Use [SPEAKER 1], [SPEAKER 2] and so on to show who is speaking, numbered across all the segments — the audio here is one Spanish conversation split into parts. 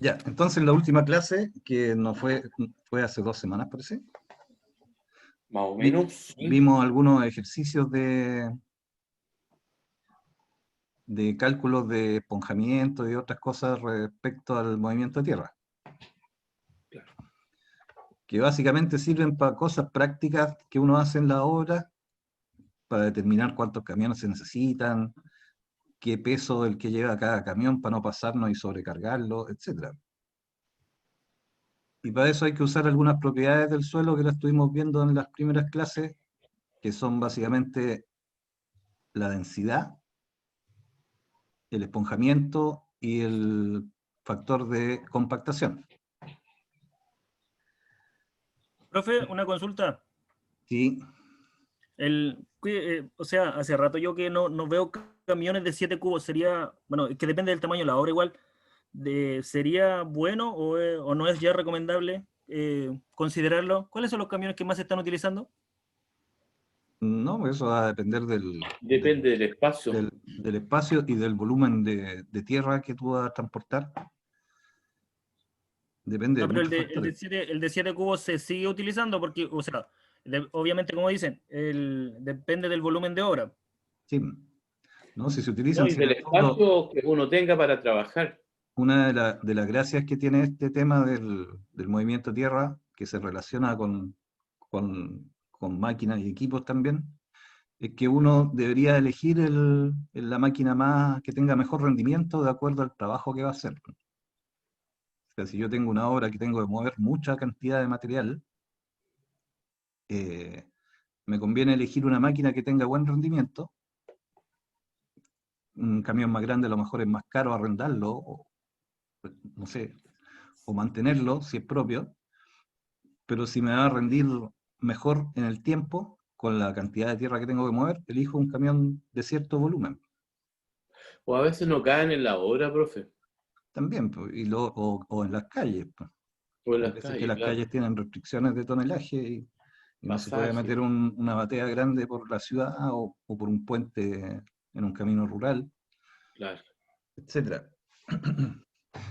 [SPEAKER 1] Ya, entonces la última clase, que no fue hace 2 semanas, parece,
[SPEAKER 2] Más o menos, sí.
[SPEAKER 1] vimos algunos ejercicios de cálculos de esponjamiento y otras cosas respecto al movimiento de tierra,
[SPEAKER 2] Claro.
[SPEAKER 1] que básicamente sirven para cosas prácticas que uno hace en la obra, para determinar cuántos camiones se necesitan, qué peso el que lleva cada camión para no pasarnos y sobrecargarlo, etcétera. Y para eso hay que usar algunas propiedades del suelo que las estuvimos viendo en las primeras clases, que son básicamente la densidad, el esponjamiento y el factor de compactación.
[SPEAKER 3] Profe, una consulta.
[SPEAKER 1] Sí,
[SPEAKER 3] O sea, hace rato yo que no veo camiones de 7 cubos. Sería, bueno, es que depende del tamaño de la obra igual. ¿Sería bueno o no es ya recomendable considerarlo? ¿Cuáles son los camiones que más se están utilizando?
[SPEAKER 1] no, eso va a depender
[SPEAKER 2] Depende del espacio.
[SPEAKER 1] del espacio y del volumen de tierra que tú vas a transportar. Depende de
[SPEAKER 3] No, pero
[SPEAKER 1] muchos factores.
[SPEAKER 3] el de 7 cubos se sigue utilizando porque, o sea, obviamente, como dicen, depende del volumen de obra.
[SPEAKER 1] Sí, ¿no? Si se
[SPEAKER 2] No,
[SPEAKER 1] utilizan,
[SPEAKER 2] y
[SPEAKER 1] si en
[SPEAKER 2] del
[SPEAKER 1] el fondo,
[SPEAKER 2] espacio que uno tenga para trabajar.
[SPEAKER 1] una de las gracias que tiene este tema del movimiento tierra, que se relaciona con máquinas y equipos también, es que uno debería elegir la máquina más que tenga mejor rendimiento de acuerdo al trabajo que va a hacer. O sea, si yo tengo una obra que tengo que mover mucha cantidad de material, eh, me conviene elegir una máquina que tenga buen rendimiento. Un camión más grande a lo mejor es más caro arrendarlo, o, no sé, o mantenerlo si es propio, pero si me va a rendir mejor en el tiempo, con la cantidad de tierra que tengo que mover, elijo un camión de cierto volumen.
[SPEAKER 2] O a veces no caen en la obra, profe.
[SPEAKER 1] También, pues, o en las calles, pues.
[SPEAKER 2] O en
[SPEAKER 1] Hay
[SPEAKER 2] las
[SPEAKER 1] veces que
[SPEAKER 2] calles,
[SPEAKER 1] las
[SPEAKER 2] claro.
[SPEAKER 1] calles tienen restricciones de tonelaje y no se puede
[SPEAKER 2] Pasaje,
[SPEAKER 1] meter una batea grande por la ciudad o por un puente en un camino rural,
[SPEAKER 2] claro.
[SPEAKER 1] etcétera.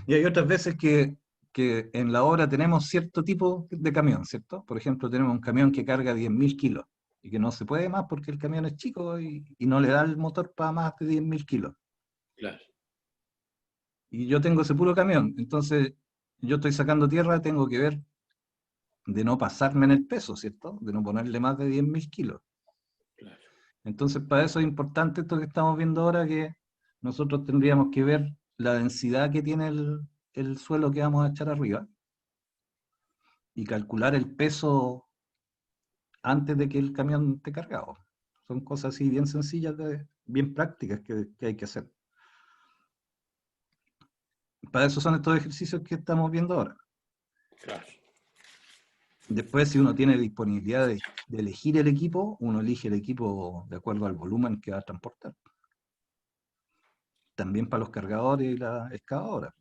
[SPEAKER 1] Y hay otras veces que en la obra tenemos cierto tipo de camión, ¿cierto? Por ejemplo, tenemos un camión que carga 10.000 kilos y que no se puede más porque el camión es chico y no le da el motor para más de 10.000 kilos.
[SPEAKER 2] Claro.
[SPEAKER 1] Y yo tengo ese puro camión, entonces yo estoy sacando tierra, tengo que ver de no pasarme en el peso, ¿cierto? De no ponerle más de 10.000 kilos.
[SPEAKER 2] Claro.
[SPEAKER 1] Entonces, para eso es importante esto que estamos viendo ahora, que nosotros tendríamos que ver la densidad que tiene el suelo que vamos a echar arriba y calcular el peso antes de que el camión esté cargado. Son cosas así bien sencillas, bien prácticas que hay que hacer. Para eso son estos ejercicios que estamos viendo ahora.
[SPEAKER 2] Claro.
[SPEAKER 1] Después, si uno tiene disponibilidad de elegir el equipo, uno elige el equipo de acuerdo al volumen que va a transportar. También para los cargadores y las excavadoras.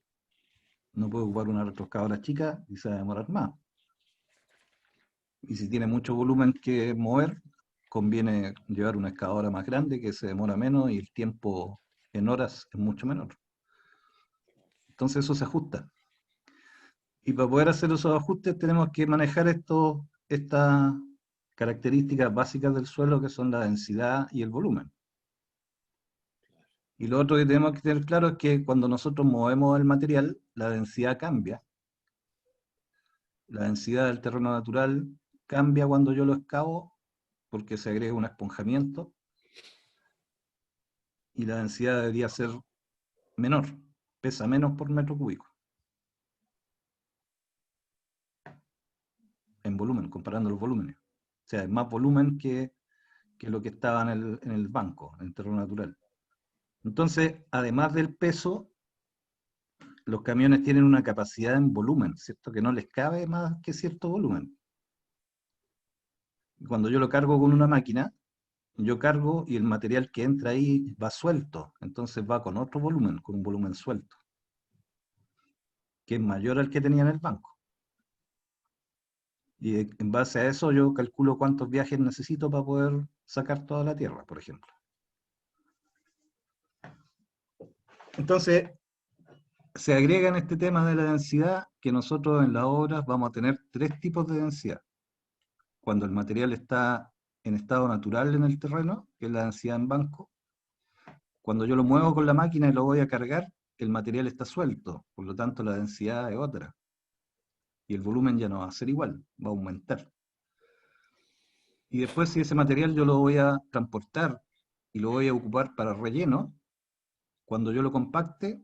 [SPEAKER 1] No puede ocupar una retroexcavadora chica y se va a demorar más. Y si tiene mucho volumen que mover, conviene llevar una excavadora más grande que se demora menos y el tiempo en horas es mucho menor. Entonces eso se ajusta. Y para poder hacer esos ajustes tenemos que manejar estas características básicas del suelo, que son la densidad y el volumen. Y lo otro que tenemos que tener claro es que cuando nosotros movemos el material, la densidad cambia. La densidad del terreno natural cambia cuando yo lo excavo porque se agrega un esponjamiento y la densidad debería ser menor, pesa menos por metro cúbico, en volumen, comparando los volúmenes. O sea, es más volumen que lo que estaba en el banco, en el terreno natural. Entonces, además del peso, los camiones tienen una capacidad en volumen, ¿cierto? Que no les cabe más que cierto volumen. Cuando yo lo cargo con una máquina, yo cargo y el material que entra ahí va suelto, entonces va con otro volumen, con un volumen suelto, que es mayor al que tenía en el banco. Y en base a eso yo calculo cuántos viajes necesito para poder sacar toda la tierra, por ejemplo. Entonces, se agrega en este tema de la densidad que nosotros en las obras vamos a tener 3 tipos de densidad. Cuando el material está en estado natural en el terreno, que es la densidad en banco. Cuando yo lo muevo con la máquina y lo voy a cargar, el material está suelto, por lo tanto la densidad es otra. Y el volumen ya no va a ser igual, va a aumentar. Y después si ese material yo lo voy a transportar y lo voy a ocupar para relleno, cuando yo lo compacte,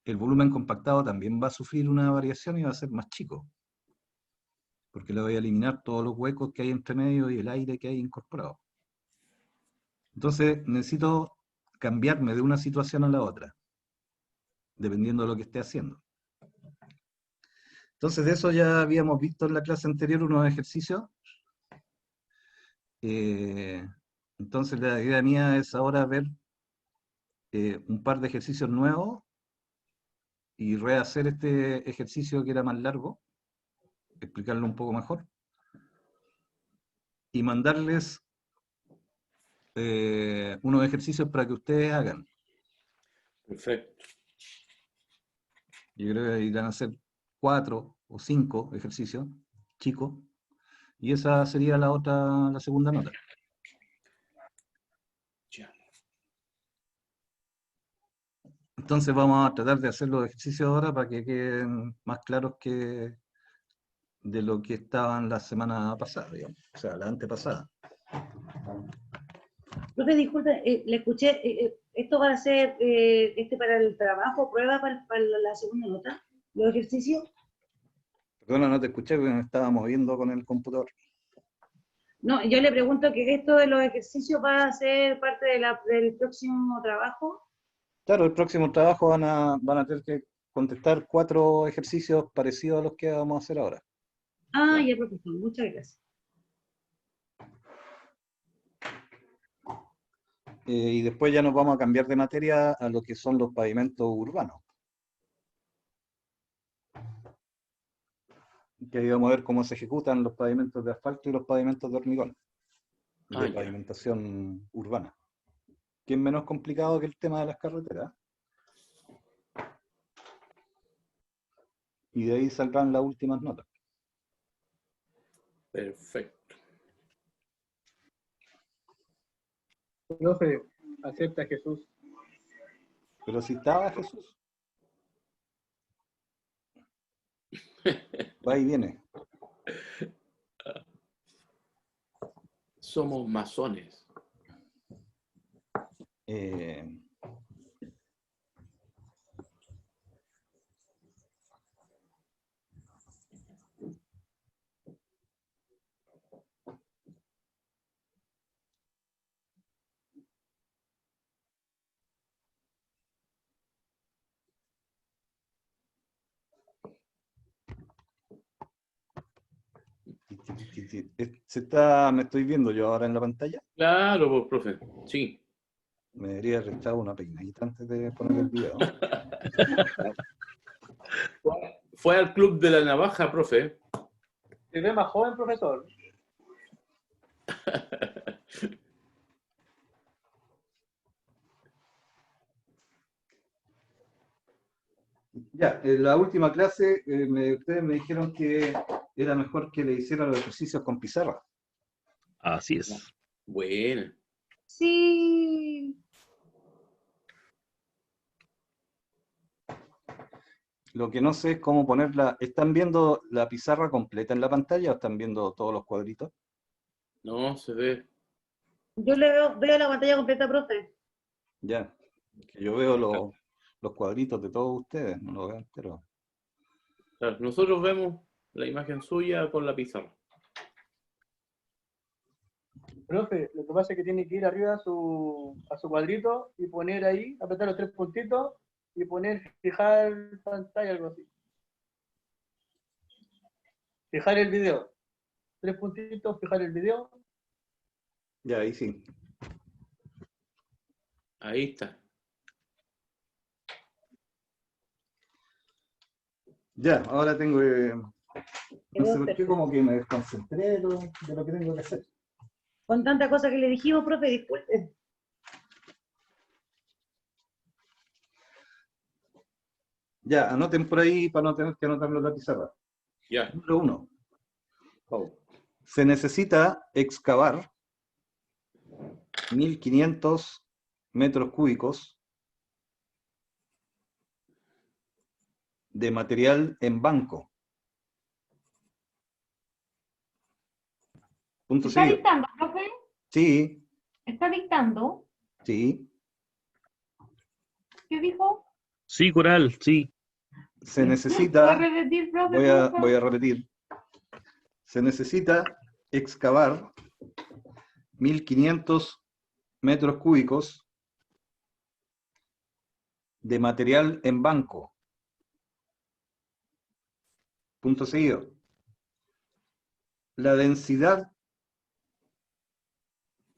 [SPEAKER 1] el volumen compactado también va a sufrir una variación y va a ser más chico. Porque le voy a eliminar todos los huecos que hay entre medio y el aire que hay incorporado. Entonces necesito cambiarme de una situación a la otra, dependiendo de lo que esté haciendo. Entonces de eso ya habíamos visto en la clase anterior unos ejercicios. Entonces la idea mía es ahora ver un par de ejercicios nuevos y rehacer este ejercicio que era más largo, explicarlo un poco mejor, y mandarles unos ejercicios para que ustedes hagan.
[SPEAKER 2] Perfecto.
[SPEAKER 1] Yo creo que irán a hacer 4 o 5 ejercicios chicos, y esa sería la segunda nota.
[SPEAKER 2] Ya.
[SPEAKER 1] Entonces vamos a tratar de hacer los ejercicios ahora para que queden más claros que de lo que estaban la semana pasada, digamos, o sea, la antepasada.
[SPEAKER 4] Profe, disculpe, le escuché, ¿esto va a ser para el trabajo, prueba para la segunda nota, los ejercicios?
[SPEAKER 1] Perdona, no te escuché porque me estaba moviendo con el computador.
[SPEAKER 4] No, yo le pregunto que esto de los ejercicios va a ser parte del próximo trabajo.
[SPEAKER 1] Claro, el próximo trabajo van a tener que contestar 4 ejercicios parecidos a los que vamos a hacer ahora.
[SPEAKER 4] Ah, ya, profesor, muchas gracias.
[SPEAKER 1] Y después ya nos vamos a cambiar de materia a lo que son los pavimentos urbanos. Que ahí vamos a ver cómo se ejecutan los pavimentos de asfalto y los pavimentos de hormigón, de
[SPEAKER 2] Ya.
[SPEAKER 1] pavimentación urbana, que es menos complicado que el tema de las carreteras. Y de ahí saldrán las últimas notas.
[SPEAKER 2] Perfecto.
[SPEAKER 5] Profe, acepta a Jesús.
[SPEAKER 1] Pero si estaba Jesús. Va y viene.
[SPEAKER 2] Somos masones.
[SPEAKER 1] ¿Me estoy viendo yo ahora en la pantalla?
[SPEAKER 2] Claro, pues, profe. Sí.
[SPEAKER 1] Me debería haber echado una peinadita antes de poner el video.
[SPEAKER 2] Fue al club de la navaja, profe.
[SPEAKER 5] Se ve más joven, profesor.
[SPEAKER 1] Ya, en la última clase ustedes me dijeron que era mejor que le hiciera los ejercicios con pizarra.
[SPEAKER 6] Así es.
[SPEAKER 2] Bueno.
[SPEAKER 4] Sí.
[SPEAKER 1] Lo que no sé es cómo ponerla. ¿Están viendo la pizarra completa en la pantalla o están viendo todos los cuadritos?
[SPEAKER 2] No, se ve.
[SPEAKER 4] Yo le veo la pantalla completa, profe.
[SPEAKER 1] Ya, que yo veo los cuadritos de todos ustedes, no lo veo entero.
[SPEAKER 2] Claro, nosotros vemos la imagen suya con la pizarra.
[SPEAKER 5] Profe, lo que pasa es que tiene que ir arriba a su cuadrito y poner ahí, apretar los 3 puntitos y fijar pantalla, algo así. Fijar el video. 3 puntitos, fijar el video.
[SPEAKER 1] Ya, ahí sí.
[SPEAKER 2] Ahí está.
[SPEAKER 1] Ya, ahora tengo no sé por qué como que me desconcentré de lo que tengo que hacer.
[SPEAKER 4] Con tanta cosa que le dijimos, profe, disculpe.
[SPEAKER 1] Ya, anoten por ahí para no tener que anotarlo en la pizarra.
[SPEAKER 2] Ya.
[SPEAKER 1] Número 1.
[SPEAKER 2] Oh.
[SPEAKER 1] Se necesita excavar 1500 metros cúbicos de material en banco. Punto
[SPEAKER 7] ¿Está
[SPEAKER 1] seguido.
[SPEAKER 7] dictando, profe?
[SPEAKER 1] Sí,
[SPEAKER 7] ¿Está dictando?
[SPEAKER 1] sí.
[SPEAKER 7] ¿Qué dijo?
[SPEAKER 6] Sí, Coral, sí.
[SPEAKER 1] Se
[SPEAKER 7] ¿Puede
[SPEAKER 1] necesita,
[SPEAKER 7] repetir, profe, porfa?
[SPEAKER 1] voy a repetir. Se necesita excavar 1500 metros cúbicos de material en banco. Punto seguido. La densidad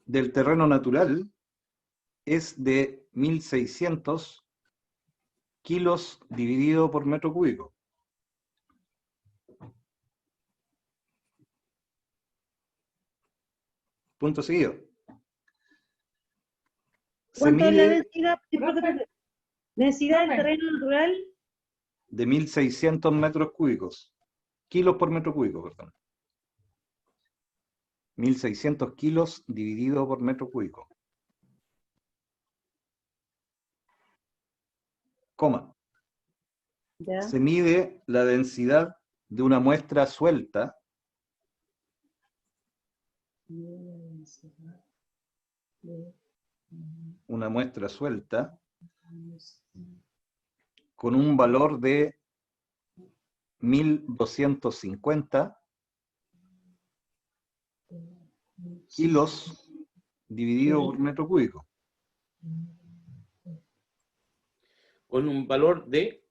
[SPEAKER 1] del terreno natural es de 1600 kilos dividido por metro cúbico. Punto seguido. Se
[SPEAKER 4] ¿Cuánto es la
[SPEAKER 1] mide
[SPEAKER 4] densidad?
[SPEAKER 7] Profe.
[SPEAKER 4] Densidad del
[SPEAKER 7] Profe.
[SPEAKER 4] terreno natural.
[SPEAKER 1] de 1600 metros cúbicos. Kilos por metro cúbico, perdón. 1600 kilos dividido por metro cúbico. Coma.
[SPEAKER 4] Ya.
[SPEAKER 1] Se mide la densidad de una muestra suelta con un valor de 1250 kilos dividido por metro cúbico.
[SPEAKER 2] Con un valor de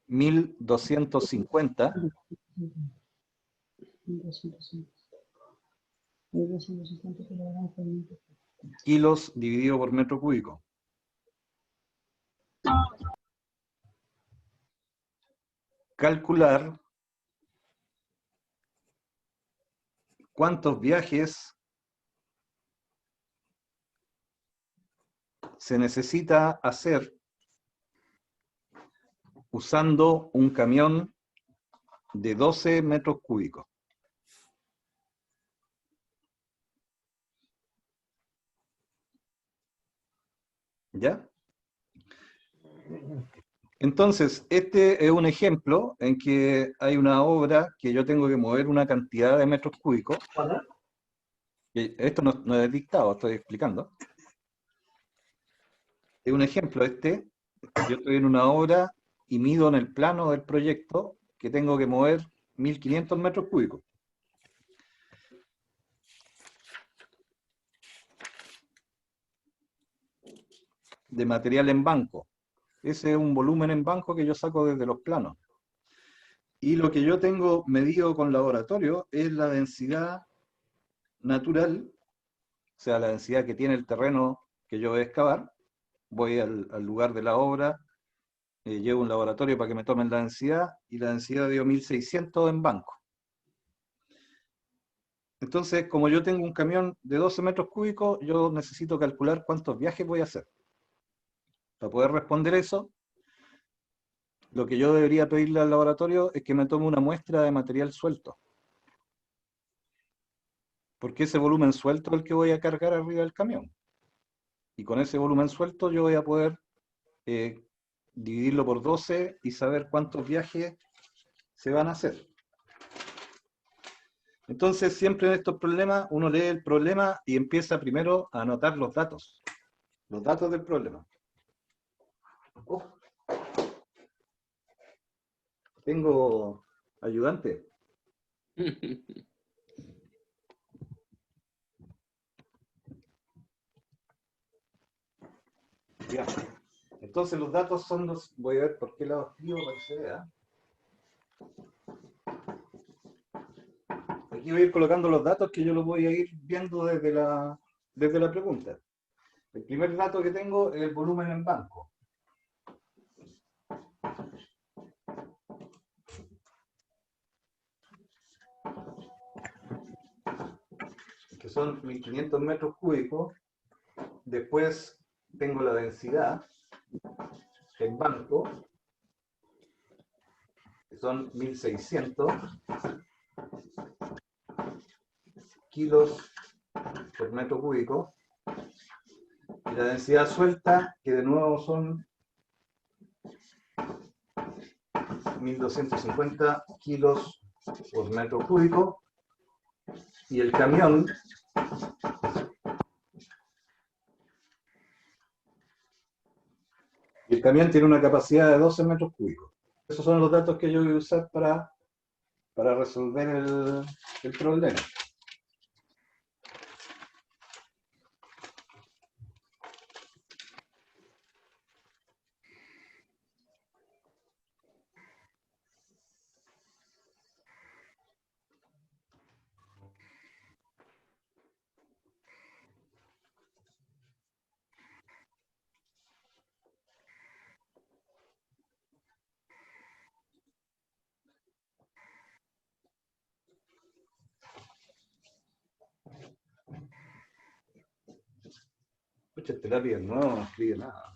[SPEAKER 1] 1250 kilos dividido por metro cúbico. Calcular cuántos viajes se necesita hacer usando un camión de 12 metros cúbicos. ¿Ya? Entonces, este es un ejemplo en que hay una obra que yo tengo que mover una cantidad de metros cúbicos. Esto no es dictado, estoy explicando. Es un ejemplo este. Yo estoy en una obra y mido en el plano del proyecto que tengo que mover 1500 metros cúbicos. De material en banco. Ese es un volumen en banco que yo saco desde los planos. Y lo que yo tengo medido con laboratorio es la densidad natural, o sea, la densidad que tiene el terreno que yo voy a excavar. Voy al lugar de la obra, llevo un laboratorio para que me tomen la densidad, y la densidad dio 1600 en banco. Entonces, como yo tengo un camión de 12 metros cúbicos, yo necesito calcular cuántos viajes voy a hacer. Para poder responder eso, lo que yo debería pedirle al laboratorio es que me tome una muestra de material suelto. Porque ese volumen suelto es el que voy a cargar arriba del camión. Y con ese volumen suelto yo voy a poder dividirlo por 12 y saber cuántos viajes se van a hacer. Entonces, siempre en estos problemas, uno lee el problema y empieza primero a anotar los datos del problema. Oh. Tengo ayudante. Ya. Entonces los datos son los... Voy a ver por qué lado escribo para que se vea. Aquí voy a ir colocando los datos que yo los voy a ir viendo desde la pregunta. El primer dato que tengo es el volumen en banco. Que son 1500 metros cúbicos. Después tengo la densidad en banco, que son 1600 kilos por metro cúbico, y la densidad suelta, que de nuevo son 1250 kilos por metro cúbico, y el camión tiene una capacidad de 12 metros cúbicos. Esos son los datos que yo voy a usar para resolver el problema. Pucha, este lápiz no escribe nada.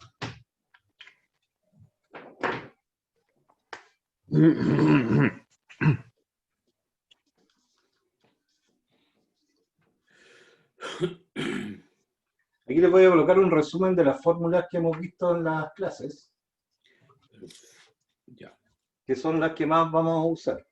[SPEAKER 1] Aquí les voy a colocar un resumen de las fórmulas que hemos visto en las clases,
[SPEAKER 2] Ya.
[SPEAKER 1] que son las que más vamos a usar.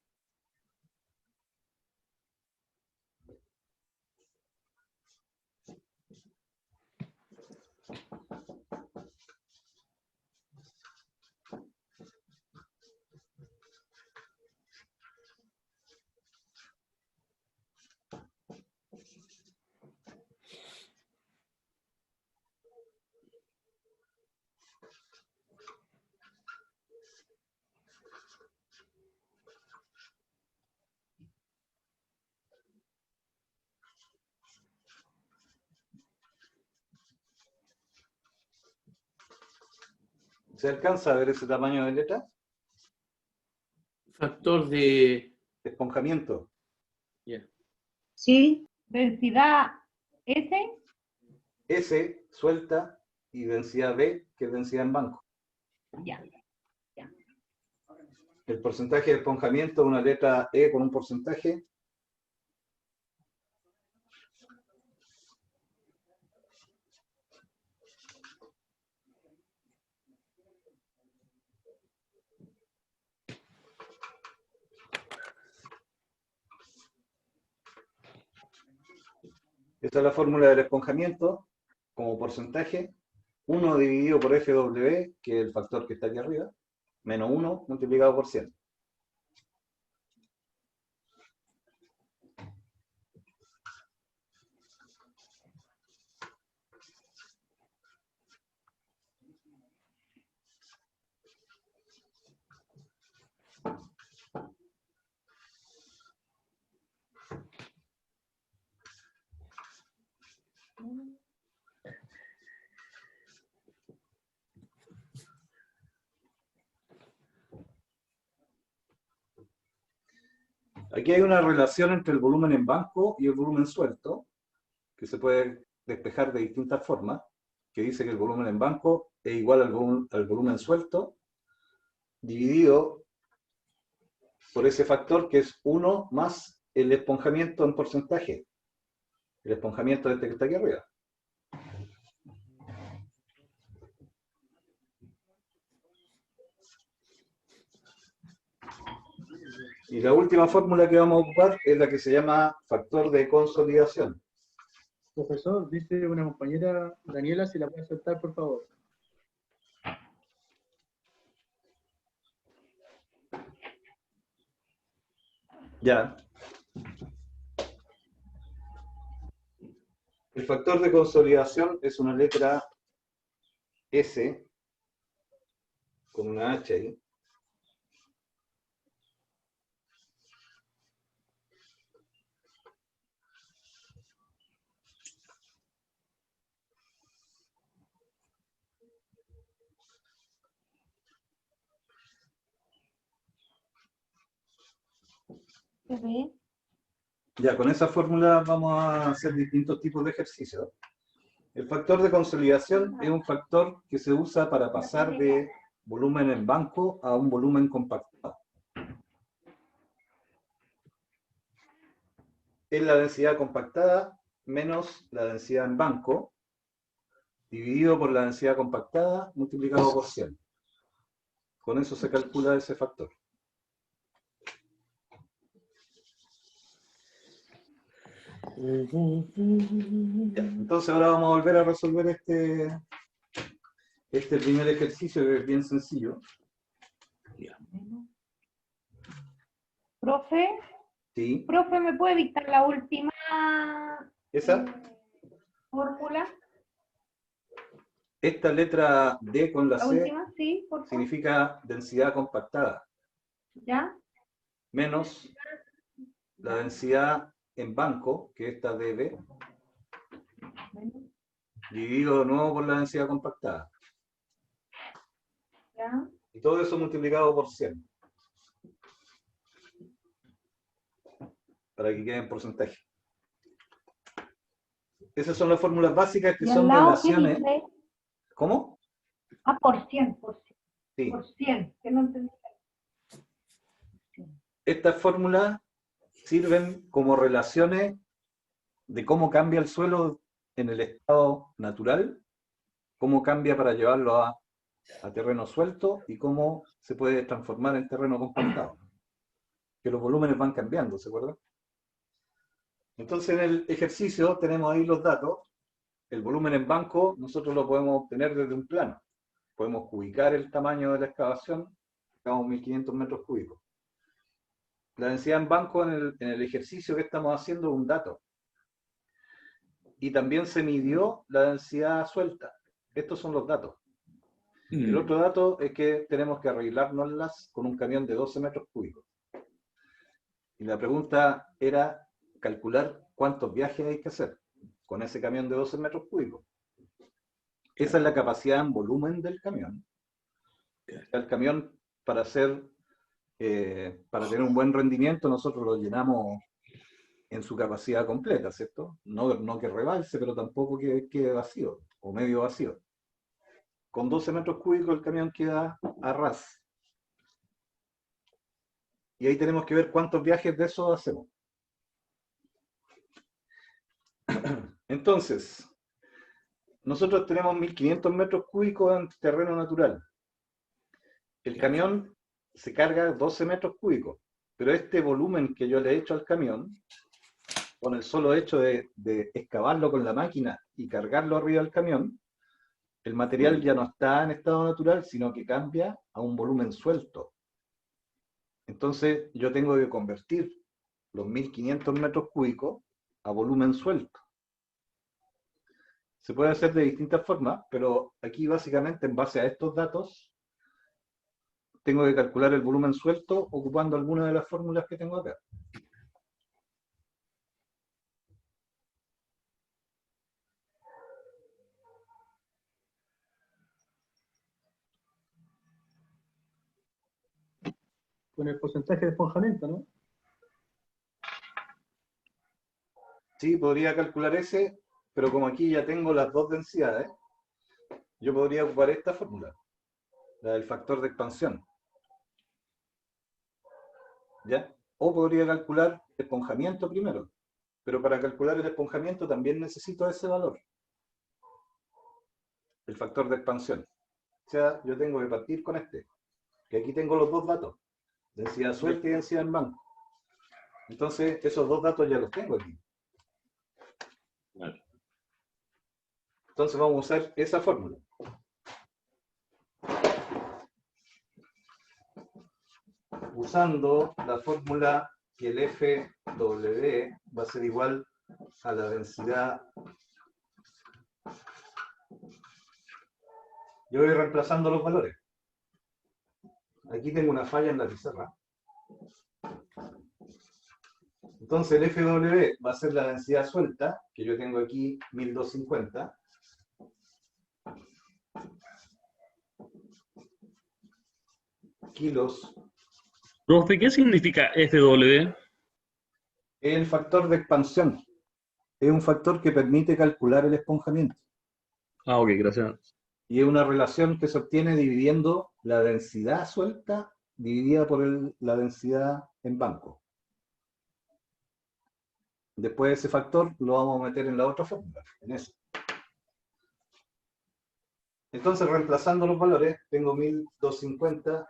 [SPEAKER 1] ¿Se alcanza a ver ese tamaño de letra?
[SPEAKER 2] Factor de...
[SPEAKER 1] Esponjamiento.
[SPEAKER 2] Ya.
[SPEAKER 4] Sí,
[SPEAKER 7] Densidad S.
[SPEAKER 1] S, suelta, y densidad B, que es densidad en banco.
[SPEAKER 7] Ya.
[SPEAKER 1] El porcentaje de esponjamiento, una letra E con un porcentaje. Esta es la fórmula del esponjamiento como porcentaje. 1 dividido por FW, que es el factor que está aquí arriba, menos 1 multiplicado por 100. Aquí hay una relación entre el volumen en banco y el volumen suelto, que se puede despejar de distintas formas, que dice que el volumen en banco es igual al volumen suelto, dividido por ese factor que es 1 más el esponjamiento en porcentaje. El esponjamiento este que está aquí arriba. Y la última fórmula que vamos a ocupar es la que se llama factor de consolidación.
[SPEAKER 5] Profesor, dice una compañera, Daniela, si la puede aceptar, por favor.
[SPEAKER 1] Ya. El factor de consolidación es una letra S con una H ahí.
[SPEAKER 7] Se ve.
[SPEAKER 1] Ya, con esa fórmula vamos a hacer distintos tipos de ejercicios. El factor de consolidación es un factor que se usa para pasar de volumen en banco a un volumen compactado. es la densidad compactada menos la densidad en banco, dividido por la densidad compactada multiplicado por 100. Con eso se calcula ese factor. Ya, entonces ahora vamos a volver a resolver este primer ejercicio, que es bien sencillo.
[SPEAKER 7] Profe,
[SPEAKER 1] ¿Sí?
[SPEAKER 7] profe, ¿me puede dictar la última
[SPEAKER 1] Esa,
[SPEAKER 7] fórmula?
[SPEAKER 1] esta letra D con la
[SPEAKER 7] La
[SPEAKER 1] C
[SPEAKER 7] última, sí, por favor.
[SPEAKER 1] significa densidad compactada,
[SPEAKER 7] ¿Ya?
[SPEAKER 1] menos la densidad en banco, que es esta DB, dividido de nuevo por la densidad compactada.
[SPEAKER 7] ¿Ya?
[SPEAKER 1] Y todo eso multiplicado por 100. Para que quede en porcentaje. Esas son las fórmulas básicas que
[SPEAKER 7] ¿Y al
[SPEAKER 1] son
[SPEAKER 7] lado qué
[SPEAKER 1] relaciones.
[SPEAKER 7] dice?
[SPEAKER 1] ¿Cómo?
[SPEAKER 7] Ah, por 100, por 100.
[SPEAKER 1] Sí.
[SPEAKER 7] Por 100, que no entendí.
[SPEAKER 1] Estas fórmulas sirven como relaciones de cómo cambia el suelo en el estado natural, cómo cambia para llevarlo a terreno suelto y cómo se puede transformar en terreno compactado. Que los volúmenes van cambiando, ¿se acuerdan? Entonces en el ejercicio tenemos ahí los datos. El volumen en banco nosotros lo podemos obtener desde un plano. Podemos ubicar el tamaño de la excavación, digamos 1500 metros cúbicos. La densidad en banco en el ejercicio que estamos haciendo es un dato. Y también se midió la densidad suelta. Estos son los datos. El otro dato es que tenemos que arreglárnoslas con un camión de 12 metros cúbicos. Y la pregunta era calcular cuántos viajes hay que hacer con ese camión de 12 metros cúbicos. Esa es la capacidad en volumen del camión. El camión, para tener un buen rendimiento, nosotros lo llenamos en su capacidad completa, ¿cierto? No que rebalse, pero tampoco que quede vacío o medio vacío. Con 12 metros cúbicos el camión queda a ras. Y ahí tenemos que ver cuántos viajes de eso hacemos. Entonces, nosotros tenemos 1500 metros cúbicos en terreno natural. El camión se carga 12 metros cúbicos, pero este volumen que yo le he hecho al camión, con el solo hecho de excavarlo con la máquina y cargarlo arriba del camión, el material ya no está en estado natural, sino que cambia a un volumen suelto. Entonces yo tengo que convertir los 1500 metros cúbicos a volumen suelto. Se puede hacer de distintas formas, pero aquí básicamente en base a estos datos tengo que calcular el volumen suelto ocupando alguna de las fórmulas que tengo acá.
[SPEAKER 5] Con el porcentaje de esponjamiento, ¿no?
[SPEAKER 1] Sí, podría calcular ese, pero como aquí ya tengo las dos densidades, yo podría ocupar esta fórmula, la del factor de expansión. ¿Ya? O podría calcular el esponjamiento primero, pero para calcular el esponjamiento también necesito ese valor, el factor de expansión. O sea, yo tengo que partir con este, que aquí tengo los dos datos, densidad suelta y densidad en banco. Entonces, esos dos datos ya los tengo aquí. Entonces vamos a usar esa fórmula. Usando la fórmula que el FW va a ser igual a la densidad. Yo voy reemplazando los valores. Aquí tengo una falla en la pizarra. Entonces el FW va a ser la densidad suelta, que yo tengo aquí 1250. Kilos.
[SPEAKER 6] Profe, ¿qué significa FW?
[SPEAKER 1] Es el factor de expansión. Es un factor que permite calcular el esponjamiento.
[SPEAKER 6] Ah, ok, gracias.
[SPEAKER 1] Y es una relación que se obtiene dividiendo la densidad suelta dividida por la densidad en banco. Después ese factor lo vamos a meter en la otra fórmula, en esa. Entonces, reemplazando los valores, tengo 1250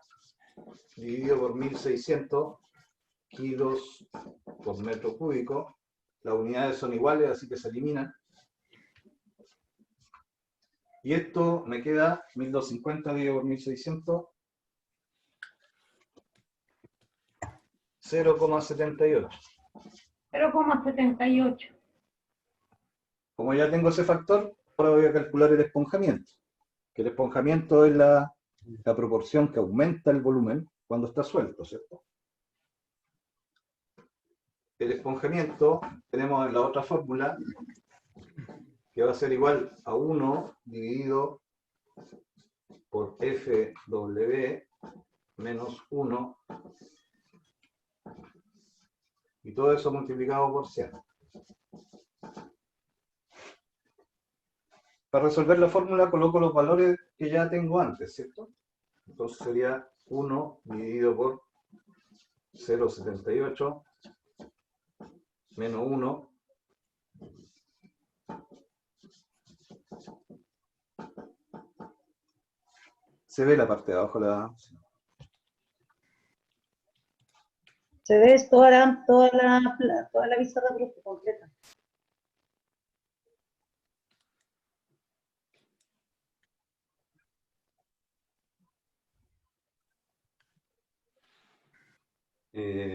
[SPEAKER 1] dividido por 1600 kilos por metro cúbico. Las unidades son iguales, así que se eliminan. Y esto me queda 1250 dividido por 1600, 0,78.
[SPEAKER 7] 0,78.
[SPEAKER 1] Como ya tengo ese factor, ahora voy a calcular el esponjamiento. Que el esponjamiento es la proporción que aumenta el volumen cuando está suelto, ¿cierto? El esponjamiento tenemos en la otra fórmula que va a ser igual a 1 dividido por FW menos 1 y todo eso multiplicado por 100. Para resolver la fórmula coloco los valores que ya tengo antes, ¿cierto? Entonces sería 1 dividido por 0,78 menos 1 se ve la parte de abajo.
[SPEAKER 4] Se ve toda la pizarra completa.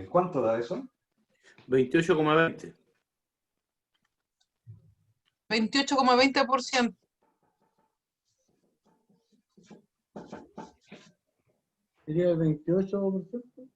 [SPEAKER 1] ¿Cuánto da eso?
[SPEAKER 2] 28,20.
[SPEAKER 8] 28,20%.
[SPEAKER 5] Sería el 28%.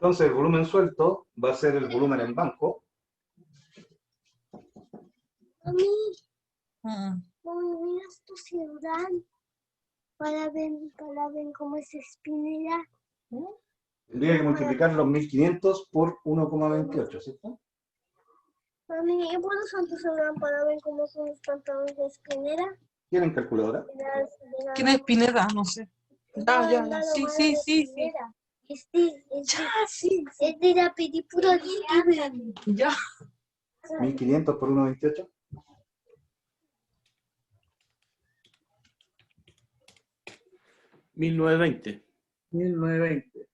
[SPEAKER 1] Entonces el volumen suelto va a ser el volumen en banco.
[SPEAKER 9] Mami,
[SPEAKER 8] Mm.
[SPEAKER 9] mami, mira tu ciudad para ver cómo es Espinera.
[SPEAKER 1] Tendría que multiplicar los 1500 por 1,28, ¿cierto?
[SPEAKER 9] Mami, ¿y puedo usar tu celular para ver cómo son los pantalones de Espinera?
[SPEAKER 1] ¿Tienen calculadora?
[SPEAKER 8] ¿Quién es Pineda? No sé. Ya. Sí.
[SPEAKER 9] Es de la película de Steven.
[SPEAKER 8] Ya.
[SPEAKER 1] 1500 por 1,28.
[SPEAKER 2] $1920.
[SPEAKER 5] 1920.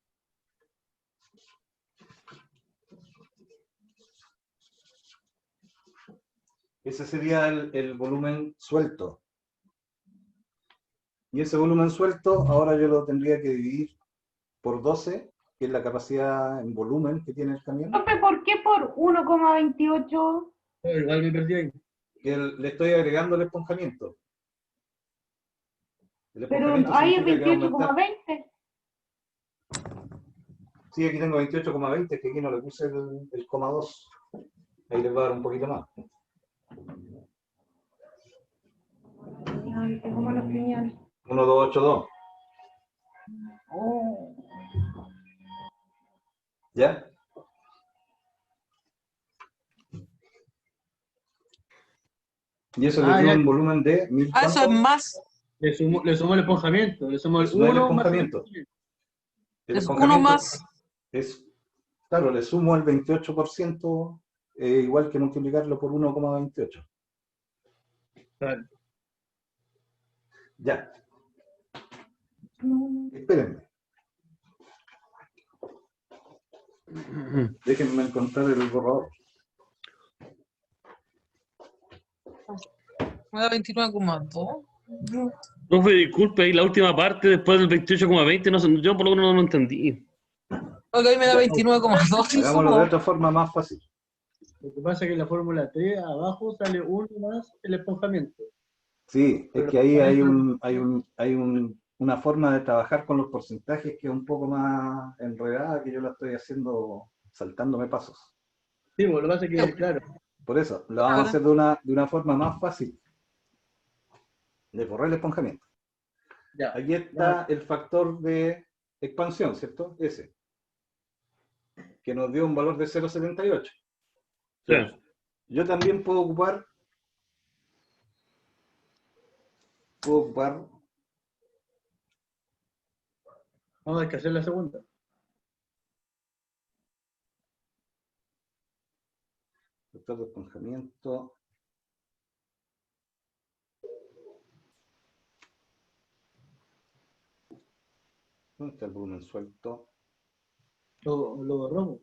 [SPEAKER 1] Ese sería el volumen suelto. Y ese volumen suelto ahora yo lo tendría que dividir por 12, que es la capacidad en volumen que tiene el camión.
[SPEAKER 7] Profe, ¿por qué por 1,28?
[SPEAKER 5] Igual me perdí ahí.
[SPEAKER 1] Que le estoy agregando el esponjamiento. El
[SPEAKER 7] Pero
[SPEAKER 1] esponjamiento
[SPEAKER 7] ahí es
[SPEAKER 1] significa que aumentar.
[SPEAKER 7] 28,20.
[SPEAKER 1] Sí, aquí tengo 28,20, que aquí no le puse el coma 2. Ahí les va a dar un poquito más.
[SPEAKER 7] Ay, tengo malos señales.
[SPEAKER 1] 1282.
[SPEAKER 7] Oh.
[SPEAKER 1] ¿Ya? Y eso le dio
[SPEAKER 5] ya.
[SPEAKER 1] un volumen de 1000.
[SPEAKER 8] Eso es más.
[SPEAKER 5] Le sumo el esponjamiento. Le sumo el
[SPEAKER 1] Le sumo el
[SPEAKER 5] 1 más el
[SPEAKER 1] esponjamiento. El
[SPEAKER 8] Es
[SPEAKER 1] esponjamiento
[SPEAKER 8] uno más.
[SPEAKER 1] Claro, le sumo el 28%, igual que multiplicarlo por 1,28.
[SPEAKER 5] Claro.
[SPEAKER 1] Ya. Espérenme. Déjenme encontrar el borrador.
[SPEAKER 8] Me da 29,2.
[SPEAKER 6] Profe, disculpe, ahí la última parte después del 28,20, no sé, yo por lo menos no lo entendí.
[SPEAKER 8] Ok, me da 29,2.
[SPEAKER 1] Hagámoslo de otra forma más fácil.
[SPEAKER 5] Lo que pasa es que en la fórmula 3 abajo sale 1 más el esponjamiento.
[SPEAKER 1] Sí, es que ahí hay una forma de trabajar con los porcentajes que es un poco más enredada, que yo la estoy haciendo saltándome pasos.
[SPEAKER 5] Sí, pues, lo que pasa es que, claro,
[SPEAKER 1] Por eso, lo vamos a hacer de una forma más fácil. De correr el esponjamiento.
[SPEAKER 5] Ya.
[SPEAKER 1] Aquí está el factor de expansión, ¿cierto? Ese. Que nos dio un valor de 0,78.
[SPEAKER 6] Sí.
[SPEAKER 1] Yo también puedo ocupar
[SPEAKER 5] Vamos a hacer la segunda.
[SPEAKER 1] factor de esponjamiento. ¿Dónde está el volumen suelto?
[SPEAKER 5] Lo borramos.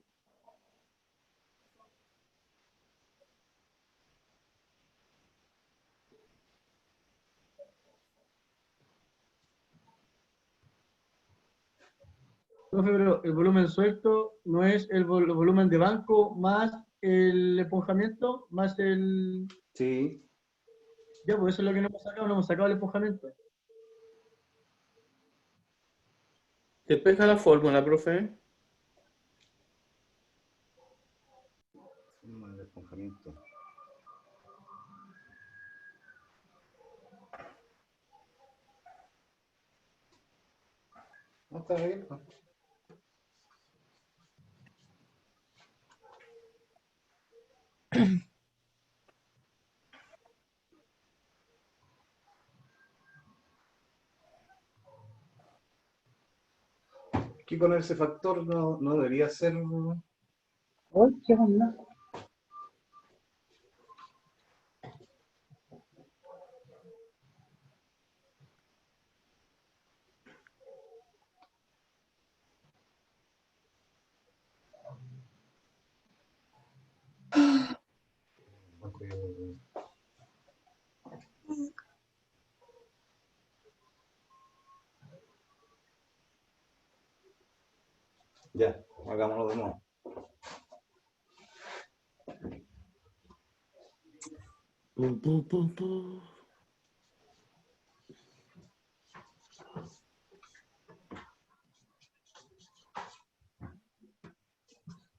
[SPEAKER 5] Profe, pero el volumen suelto no es el volumen de banco más el esponjamiento, más el...
[SPEAKER 1] Sí.
[SPEAKER 5] Ya, pues eso es lo que no hemos sacado el esponjamiento.
[SPEAKER 2] Despeja la fórmula, profe.
[SPEAKER 1] El esponjamiento. No está bien. Aquí con ese factor no debería ser.
[SPEAKER 4] Uy, qué onda.
[SPEAKER 1] Ya, hagámoslo de nuevo.
[SPEAKER 2] Pum, pum, pum, pum.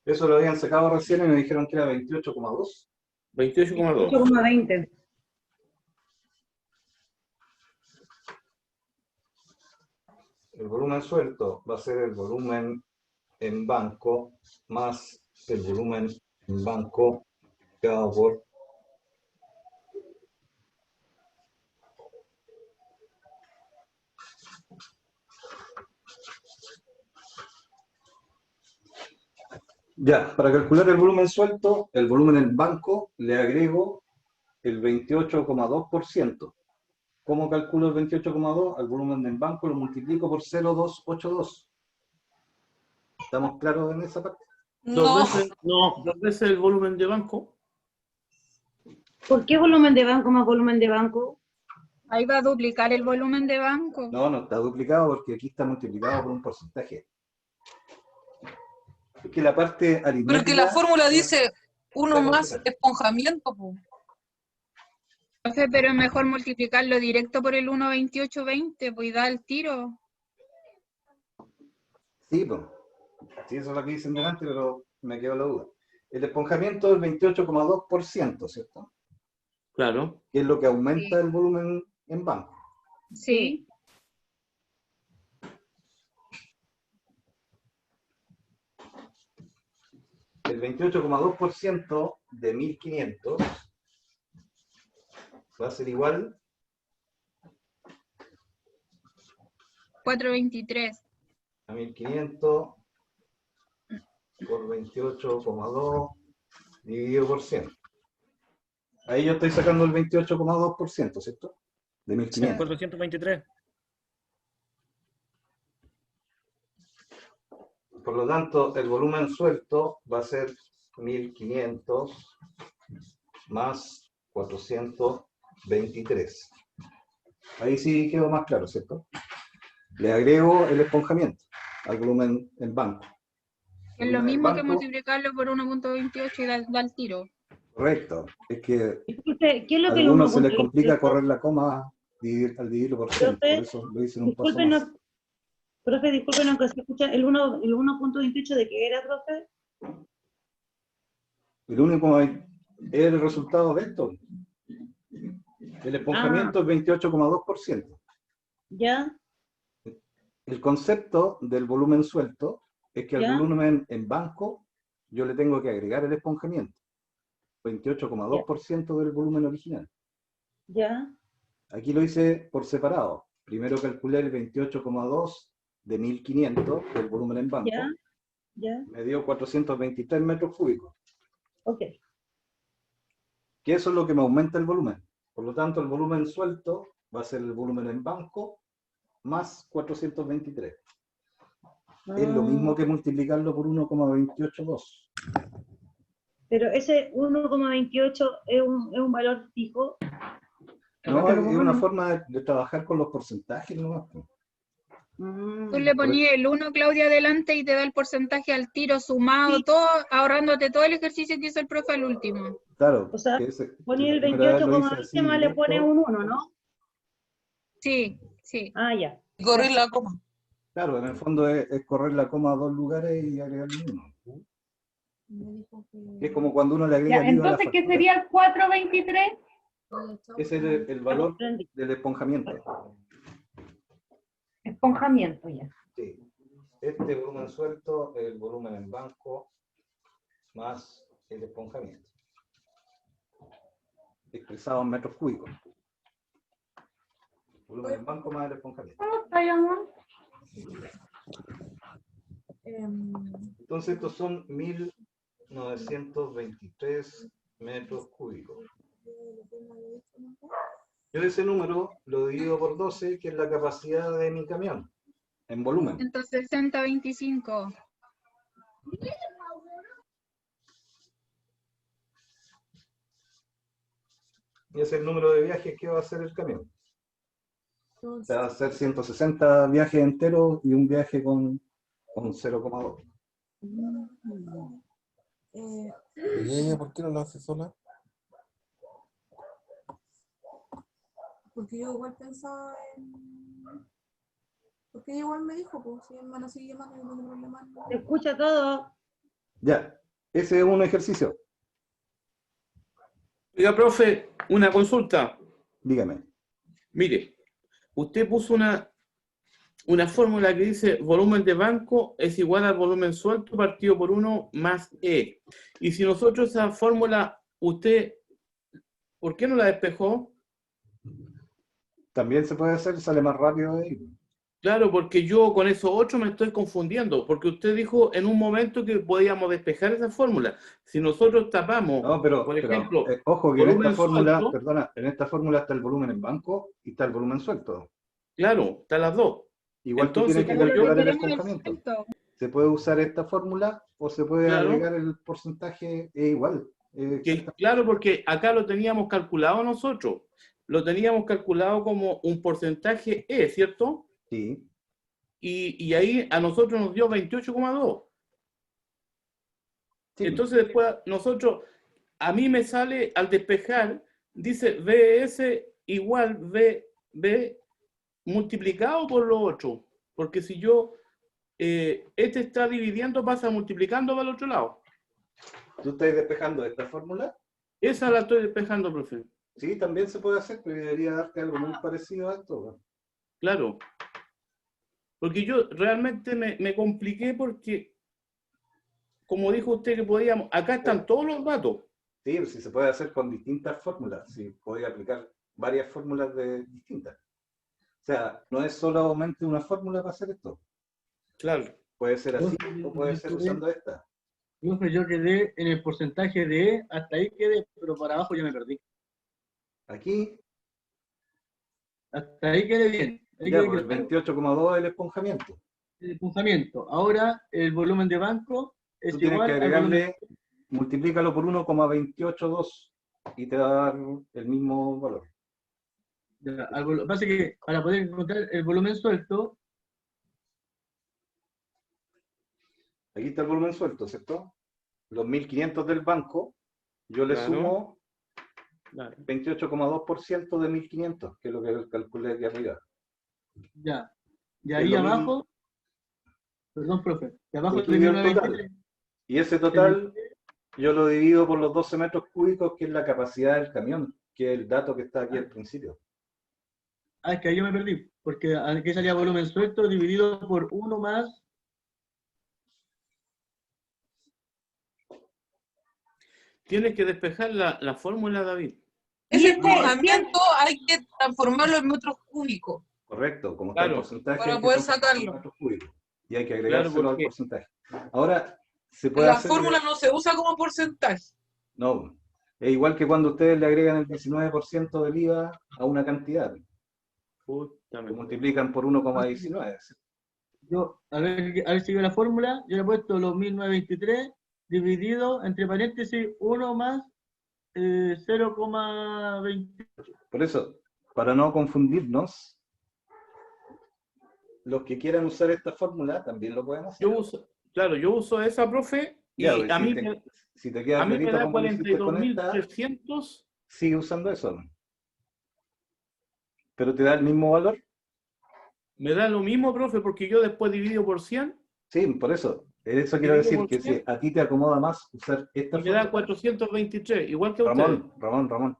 [SPEAKER 1] Eso lo habían sacado recién y me dijeron que era 28,2.
[SPEAKER 2] 28,2.
[SPEAKER 4] 8,20.
[SPEAKER 1] El volumen suelto va a ser el volumen en banco más el volumen en banco multiplicado por ya, para calcular el volumen suelto, el volumen en banco, le agrego el 28,2%. ¿Cómo calculo el 28,2? Al volumen en banco lo multiplico por 0,282. ¿Estamos claros en esa parte?
[SPEAKER 8] No,
[SPEAKER 2] Dos veces el volumen de banco.
[SPEAKER 4] ¿Por qué volumen de banco más volumen de banco?
[SPEAKER 7] Ahí va a duplicar el volumen de banco.
[SPEAKER 1] No está duplicado porque aquí está multiplicado por un porcentaje. Es que la parte aritmética...
[SPEAKER 8] pero que la fórmula dice uno
[SPEAKER 1] está
[SPEAKER 8] más
[SPEAKER 1] complicada.
[SPEAKER 8] esponjamiento, po.
[SPEAKER 7] Profe, pero es mejor multiplicarlo directo por el 1,2820, pues y da el tiro.
[SPEAKER 1] Sí, pues. Sí, eso es lo que dicen delante, pero me quedó la duda. El esponjamiento es el 28,2%, ¿cierto?
[SPEAKER 2] Claro.
[SPEAKER 1] Que es lo que aumenta
[SPEAKER 7] Sí.
[SPEAKER 1] el volumen en banco.
[SPEAKER 7] Sí.
[SPEAKER 1] El 28,2% de 1500 va a ser igual
[SPEAKER 7] 4,23.
[SPEAKER 1] a 1500 por 28,2 dividido por 100. Ahí yo estoy sacando el 28,2%, ¿cierto? De 1500.
[SPEAKER 3] 423.
[SPEAKER 1] Por lo tanto, el volumen suelto va a ser 1500 más 423. Ahí sí quedó más claro, ¿cierto? Le agrego el esponjamiento al volumen en banco.
[SPEAKER 7] Es lo
[SPEAKER 1] Volumen en
[SPEAKER 7] mismo que
[SPEAKER 1] banco,
[SPEAKER 7] multiplicarlo por 1,28 y da el tiro.
[SPEAKER 1] correcto. Es que
[SPEAKER 4] Disculpe, ¿qué es
[SPEAKER 1] a
[SPEAKER 4] lo que el
[SPEAKER 1] algunos se les complica
[SPEAKER 4] 1,28?
[SPEAKER 1] correr la coma al dividirlo por 100. Por
[SPEAKER 4] Profe,
[SPEAKER 1] eso lo hice en un paso más.
[SPEAKER 4] discúlpenos, profe, discúlpenos que se escucha. ¿El 1,28 de qué era, profe?
[SPEAKER 1] El único es el resultado de esto. El esponjamiento es 28,2%.
[SPEAKER 4] ¿Ya?
[SPEAKER 1] El concepto del volumen suelto es que al
[SPEAKER 4] ¿Ya?
[SPEAKER 1] volumen en banco yo le tengo que agregar el esponjamiento, 28,2% del volumen original.
[SPEAKER 4] ¿Ya?
[SPEAKER 1] Aquí lo hice por separado. Primero calculé el 28,2 de 1500 del volumen en banco.
[SPEAKER 4] ¿Ya? ¿Ya?
[SPEAKER 1] Me dio 423 metros cúbicos.
[SPEAKER 4] Ok.
[SPEAKER 1] Que eso es lo que me aumenta el volumen. Por lo tanto, el volumen suelto va a ser el volumen en banco más 423. Es lo mismo que multiplicarlo por 1,282.
[SPEAKER 4] Pero ese 1,28 es un valor fijo.
[SPEAKER 1] No, es una forma de trabajar con los porcentajes, ¿no?
[SPEAKER 7] Tú le ponías el 1, Claudia, adelante y te da el porcentaje al tiro sumado, todo, ahorrándote todo el ejercicio que hizo el profe al último.
[SPEAKER 1] Claro,
[SPEAKER 4] O sea,
[SPEAKER 1] que
[SPEAKER 4] ponía
[SPEAKER 1] la
[SPEAKER 4] el
[SPEAKER 1] primera vez lo hice así
[SPEAKER 4] 28,20 más le pone
[SPEAKER 1] directo.
[SPEAKER 4] un 1, ¿no?
[SPEAKER 7] Sí, sí.
[SPEAKER 4] Ah, ya.
[SPEAKER 8] Y correr la coma.
[SPEAKER 1] Claro, en el fondo es correr la coma a dos lugares y agregarle uno. Es como cuando uno le agrega
[SPEAKER 10] Ya,
[SPEAKER 1] el IVA a la
[SPEAKER 10] entonces, ¿qué
[SPEAKER 1] factura.
[SPEAKER 10] sería el 423?
[SPEAKER 1] Ese es el valor del esponjamiento.
[SPEAKER 10] Esponjamiento, ya.
[SPEAKER 1] Sí. Este volumen suelto es el volumen en banco más el esponjamiento. Expresado en metros cúbicos. Volumen en banco más el esponjamiento.
[SPEAKER 10] ¿Cómo está, amor?
[SPEAKER 1] Entonces estos son 1923 metros cúbicos. Yo ese número lo divido por 12, que es la capacidad de mi camión, en volumen.
[SPEAKER 7] 160-25.
[SPEAKER 1] Y ese es el número de viajes que va a hacer el camión. O sea, va a hacer 160 viajes enteros y un viaje con 0,2.
[SPEAKER 11] ¿Y ella por qué no lo hace sola?
[SPEAKER 12] Porque yo igual pensaba en... Porque ella igual me dijo, pues, si hermano sigue llamando, no tengo problema.
[SPEAKER 4] Se escucha todo.
[SPEAKER 1] Ya, ese es un ejercicio.
[SPEAKER 2] Oiga, profe, una consulta.
[SPEAKER 1] Dígame.
[SPEAKER 2] Mire, usted puso una fórmula que dice volumen de banco es igual al volumen suelto partido por 1 más E. Y si nosotros esa fórmula, usted, ¿por qué no la despejó?
[SPEAKER 1] También se puede hacer, sale más rápido de ahí.
[SPEAKER 2] Claro, porque yo con esos 8 me estoy confundiendo, porque usted dijo en un momento que podíamos despejar esa fórmula. Si nosotros tapamos,
[SPEAKER 1] No, pero
[SPEAKER 2] ejemplo,
[SPEAKER 1] ojo que en esta
[SPEAKER 2] volumen
[SPEAKER 1] fórmula,
[SPEAKER 2] suelto,
[SPEAKER 1] perdona, en esta fórmula está el volumen en banco y está el volumen suelto.
[SPEAKER 2] claro, están las dos.
[SPEAKER 1] Igual
[SPEAKER 2] Entonces,
[SPEAKER 1] tú tienes que
[SPEAKER 2] como yo-
[SPEAKER 1] calcular el
[SPEAKER 7] Queremos el
[SPEAKER 1] esponjamiento.
[SPEAKER 7] suelto.
[SPEAKER 1] Se puede usar esta fórmula o se puede
[SPEAKER 2] Claro.
[SPEAKER 1] agregar el porcentaje igual.
[SPEAKER 2] Claro, porque acá lo teníamos calculado nosotros. Lo teníamos calculado como un porcentaje E, ¿cierto?
[SPEAKER 1] Sí.
[SPEAKER 2] Y ahí a nosotros nos dio 28,2.
[SPEAKER 1] Sí.
[SPEAKER 2] Entonces después nosotros, a mí me sale al despejar, dice VS igual VB multiplicado por lo otro. Porque si yo, este está dividiendo, pasa multiplicando para el otro lado.
[SPEAKER 1] ¿Tú estás despejando esta fórmula?
[SPEAKER 2] Esa la estoy despejando, profe.
[SPEAKER 1] Sí, también se puede hacer, pero debería darte algo muy parecido a esto.
[SPEAKER 2] Claro. Porque yo realmente me compliqué porque, como dijo usted que podíamos, acá están todos los datos.
[SPEAKER 1] Sí, pues sí se puede hacer con distintas fórmulas. Sí, podía aplicar varias fórmulas distintas. O sea, no es solamente una fórmula para hacer esto.
[SPEAKER 2] Claro.
[SPEAKER 1] Puede ser así o puede ser usando esta.
[SPEAKER 5] Profe, yo quedé en el porcentaje de E, hasta ahí quedé, pero para abajo ya me perdí.
[SPEAKER 1] Aquí,
[SPEAKER 5] Hasta ahí quedé bien. Ahí
[SPEAKER 1] ya,
[SPEAKER 5] quedé
[SPEAKER 1] por el
[SPEAKER 5] claro.
[SPEAKER 1] 28,2 el esponjamiento.
[SPEAKER 5] El esponjamiento. Ahora el volumen de banco es
[SPEAKER 1] Tú tienes
[SPEAKER 5] igual
[SPEAKER 1] que
[SPEAKER 5] al volumen.
[SPEAKER 1] agregarle, multiplícalo por 1,282 y te va a dar el mismo valor.
[SPEAKER 5] Lo que pasa es que para poder encontrar el volumen suelto,
[SPEAKER 1] Aquí está el volumen suelto, ¿cierto? Los 1500 del banco, yo le
[SPEAKER 2] Claro.
[SPEAKER 1] sumo
[SPEAKER 2] Claro.
[SPEAKER 1] 28,2% de 1500, que es lo que calculé aquí arriba.
[SPEAKER 5] ya. Y
[SPEAKER 1] Es
[SPEAKER 5] ahí
[SPEAKER 1] lo
[SPEAKER 5] abajo, perdón, profe, de abajo
[SPEAKER 1] Aquí
[SPEAKER 5] tenía
[SPEAKER 1] dio el
[SPEAKER 5] una
[SPEAKER 1] total.
[SPEAKER 5] 23.
[SPEAKER 1] Y ese total yo lo divido por los 12 metros cúbicos, que es la capacidad del camión, que es el dato que está aquí al principio.
[SPEAKER 5] Ah, es que ahí yo me perdí, porque aquí salía volumen suelto dividido por 1 más.
[SPEAKER 2] Tienes que despejar la fórmula, David.
[SPEAKER 8] Ese despojamiento hay que transformarlo en metros cúbicos
[SPEAKER 1] Correcto, como está el
[SPEAKER 2] Claro.
[SPEAKER 1] porcentaje.
[SPEAKER 8] para
[SPEAKER 1] hay que
[SPEAKER 8] poder
[SPEAKER 1] transformarlo en
[SPEAKER 8] sacarlo.
[SPEAKER 1] metros cúbicos. Y hay que
[SPEAKER 2] Claro,
[SPEAKER 1] agregárselo al
[SPEAKER 2] porque
[SPEAKER 1] porcentaje. Ahora, se puede
[SPEAKER 8] La
[SPEAKER 1] hacer.
[SPEAKER 8] fórmula no se usa como porcentaje.
[SPEAKER 1] No, es igual que cuando ustedes le agregan el 19% del IVA a una cantidad. Lo
[SPEAKER 2] justamente.
[SPEAKER 1] multiplican por 1,19.
[SPEAKER 5] Yo, a ver si veo la fórmula, yo le he puesto los 1923 dividido entre paréntesis 1 más 0,20.
[SPEAKER 1] Por eso, para no confundirnos, los que quieran usar esta fórmula también lo pueden hacer.
[SPEAKER 2] Yo uso esa, profe, y
[SPEAKER 1] Ya, pues,
[SPEAKER 2] a
[SPEAKER 1] si
[SPEAKER 2] mí,
[SPEAKER 1] si te queda
[SPEAKER 2] a mí me
[SPEAKER 1] clarito
[SPEAKER 2] da
[SPEAKER 1] cómo lo hiciste con esta,
[SPEAKER 2] 42.300.
[SPEAKER 1] sigue usando eso. ¿Pero te da el mismo valor?
[SPEAKER 2] Me da lo mismo, profe, porque yo después divido por 100
[SPEAKER 1] Sí, por eso. Eso quiero
[SPEAKER 2] Divido
[SPEAKER 1] decir
[SPEAKER 2] por
[SPEAKER 1] que
[SPEAKER 2] 100.
[SPEAKER 1] si a ti te acomoda más usar esta
[SPEAKER 2] y me da
[SPEAKER 1] fórmula.
[SPEAKER 2] 423, igual que a ustedes.
[SPEAKER 1] Ramón,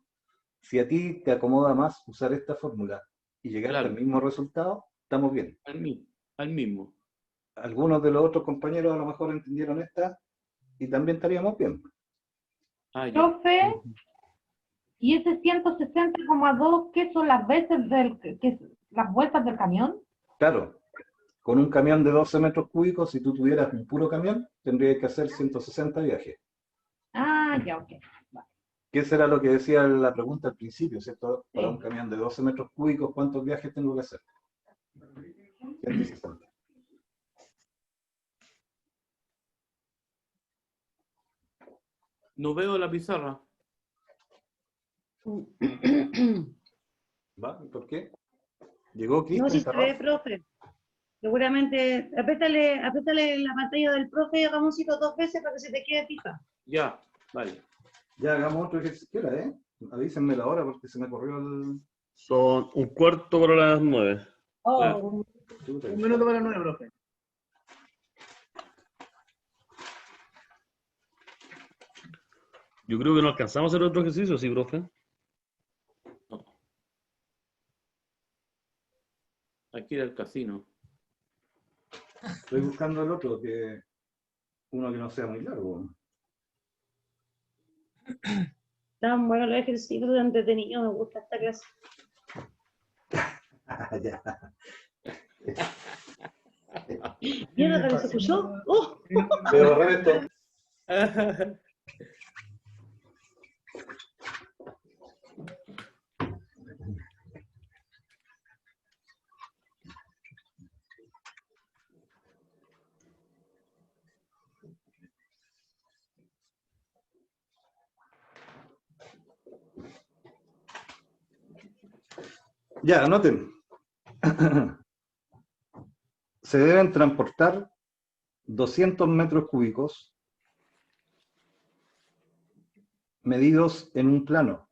[SPEAKER 1] si a ti te acomoda más usar esta fórmula y llegar
[SPEAKER 2] Claro.
[SPEAKER 1] al mismo resultado, estamos bien.
[SPEAKER 2] Al mismo.
[SPEAKER 1] Algunos de los otros compañeros a lo mejor entendieron esta y también estaríamos bien.
[SPEAKER 2] Ah, ya.
[SPEAKER 10] Profe, ¿y ese 160,2 qué son las veces las vueltas del camión?
[SPEAKER 1] Claro, con un camión de 12 metros cúbicos, si tú tuvieras un puro camión, tendrías que hacer 160 viajes.
[SPEAKER 10] Ah, ya, ok.
[SPEAKER 1] Que eso era lo que decía la pregunta al principio, ¿cierto? Para
[SPEAKER 10] Sí.
[SPEAKER 1] un camión de 12 metros cúbicos, ¿cuántos viajes tengo que hacer? 160.
[SPEAKER 2] No veo la pizarra.
[SPEAKER 1] ¿Va? ¿Por qué? ¿Llegó
[SPEAKER 4] No,
[SPEAKER 1] Cristian
[SPEAKER 4] si se ve,
[SPEAKER 1] Carrasco?
[SPEAKER 4] profe. Seguramente, apriétale la pantalla del profe, Ramoncito, 2 veces para que se te quede fija.
[SPEAKER 2] Ya, vale.
[SPEAKER 1] Ya hagamos otro ejercicio. ¿Qué hora, Avísenme la hora porque se me corrió el...
[SPEAKER 6] Son 1/4 para las 9.
[SPEAKER 5] Oh, un minuto para las 9, profe.
[SPEAKER 6] Yo creo que no alcanzamos a hacer otro ejercicio, ¿sí, profe?
[SPEAKER 2] Hay que ir al casino.
[SPEAKER 1] Estoy buscando el otro, uno que no sea muy largo.
[SPEAKER 4] Tan buenos los ejercicios, entretenidos, me gusta esta clase.
[SPEAKER 1] Ya.
[SPEAKER 4] Mierda, ¿se escuchó? ¡Oh!
[SPEAKER 1] Voy a borrar esto. Ya, anoten. Se deben transportar 200 metros cúbicos medidos en un plano.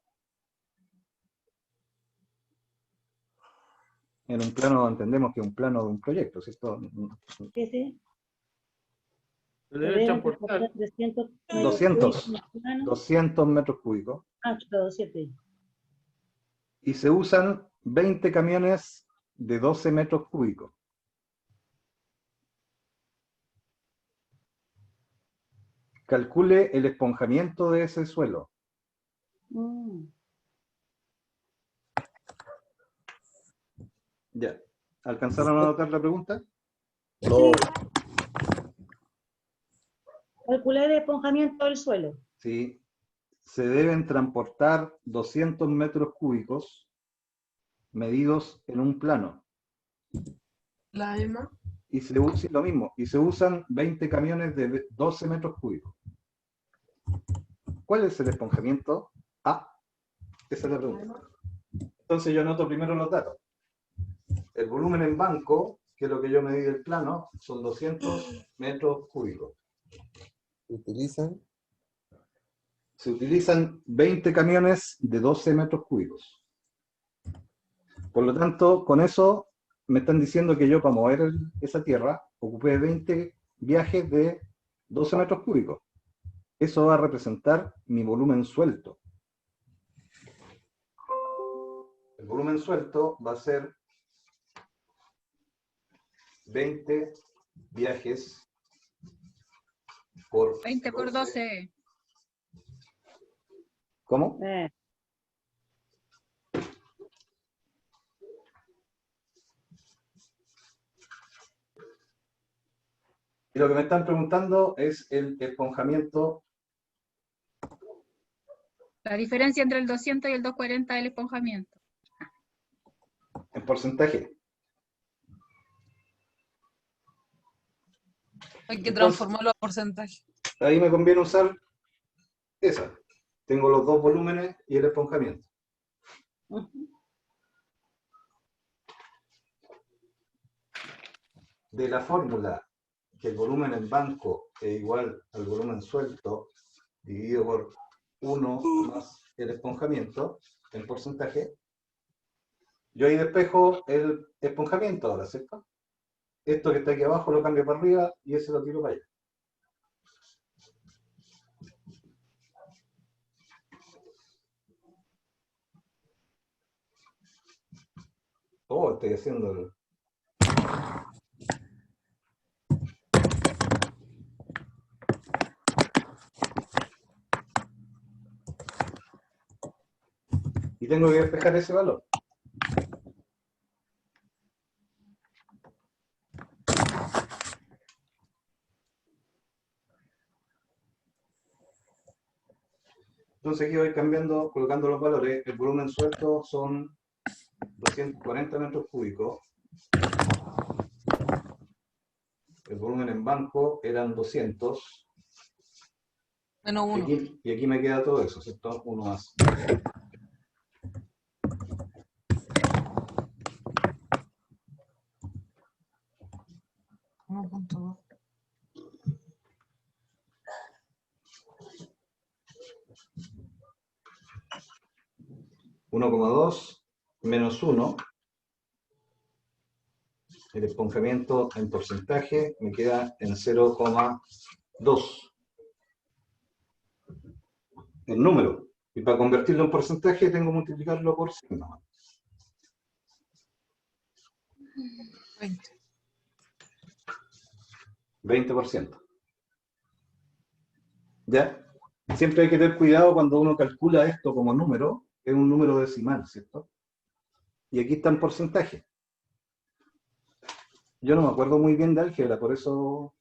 [SPEAKER 1] En un plano entendemos que es un plano de un proyecto, ¿cierto?
[SPEAKER 4] Sí, sí.
[SPEAKER 2] Se debe transportar
[SPEAKER 1] 200 metros cúbicos.
[SPEAKER 4] Ah, 200.
[SPEAKER 1] Y se usan 20 camiones de 12 metros cúbicos. Calcule el esponjamiento de ese suelo. Ya. ¿Alcanzaron a anotar la pregunta?
[SPEAKER 11] No.
[SPEAKER 4] Calcular el esponjamiento del suelo.
[SPEAKER 1] Sí. Se deben transportar 200 metros cúbicos medidos en un plano.
[SPEAKER 8] La Emma.
[SPEAKER 1] Y se usa lo mismo. Y se usan 20 camiones de 12 metros cúbicos. ¿Cuál es el esponjamiento? Esa es la pregunta. Entonces yo anoto primero los datos. El volumen en banco, que es lo que yo medí del plano, son 200 metros cúbicos. Se utilizan 20 camiones de 12 metros cúbicos. Por lo tanto, con eso me están diciendo que yo para mover esa tierra ocupé 20 viajes de 12 metros cúbicos. Eso va a representar mi volumen suelto. El volumen suelto va a ser 20 viajes por
[SPEAKER 7] 20 por 12.
[SPEAKER 1] ¿Cómo? Y lo que me están preguntando es el esponjamiento
[SPEAKER 7] La diferencia entre el 200 y el 240 del esponjamiento.
[SPEAKER 1] en porcentaje.
[SPEAKER 8] Hay que
[SPEAKER 1] Entonces,
[SPEAKER 8] transformarlo a porcentaje.
[SPEAKER 1] ahí me conviene usar esa. Tengo los dos volúmenes y el esponjamiento. De la fórmula que el volumen en banco es igual al volumen suelto dividido por 1 más el esponjamiento en porcentaje, yo ahí despejo el esponjamiento ahora, ¿cierto? Esto que está aquí abajo lo cambio para arriba y ese lo tiro para allá. Oh, estoy haciendo el... Y tengo que despejar ese valor. Entonces aquí voy cambiando, colocando los valores. El volumen suelto son 240 metros cúbicos. El volumen en banco eran 200.
[SPEAKER 8] Menos 1.
[SPEAKER 1] Y aquí me queda todo eso, ¿cierto? 1 más. $1,2 menos 1. El esponjamiento en porcentaje me queda en 0,2. El número. Y para convertirlo en porcentaje tengo que multiplicarlo por 100 nomás. 20%. ¿Ya? Siempre hay que tener cuidado cuando uno calcula esto como número, es un número decimal, ¿cierto? Y aquí está en porcentaje. Yo no me acuerdo muy bien de álgebra, por eso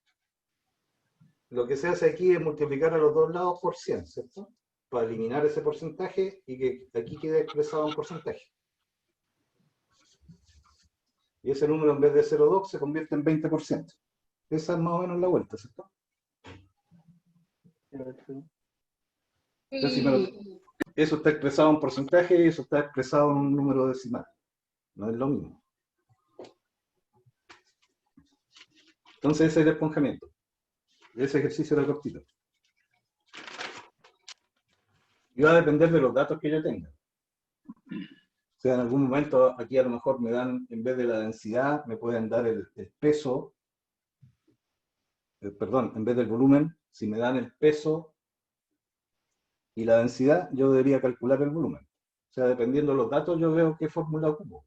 [SPEAKER 1] lo que se hace aquí es multiplicar a los dos lados por 100, ¿cierto? Para eliminar ese porcentaje y que aquí quede expresado un porcentaje. Y ese número en vez de 0,2 se convierte en 20%. Esa es más o menos la vuelta, ¿cierto? Entonces, pero eso está expresado en porcentaje y eso está expresado en un número decimal. No es lo mismo. Entonces ese es el esponjamiento. Ese ejercicio era cortito. Y va a depender de los datos que yo tenga. O sea, en algún momento aquí a lo mejor me dan, en vez de la densidad, me pueden dar el peso. Perdón, en vez del volumen, si me dan el peso y la densidad, yo debería calcular el volumen. O sea, dependiendo de los datos, yo veo qué fórmula ocupo.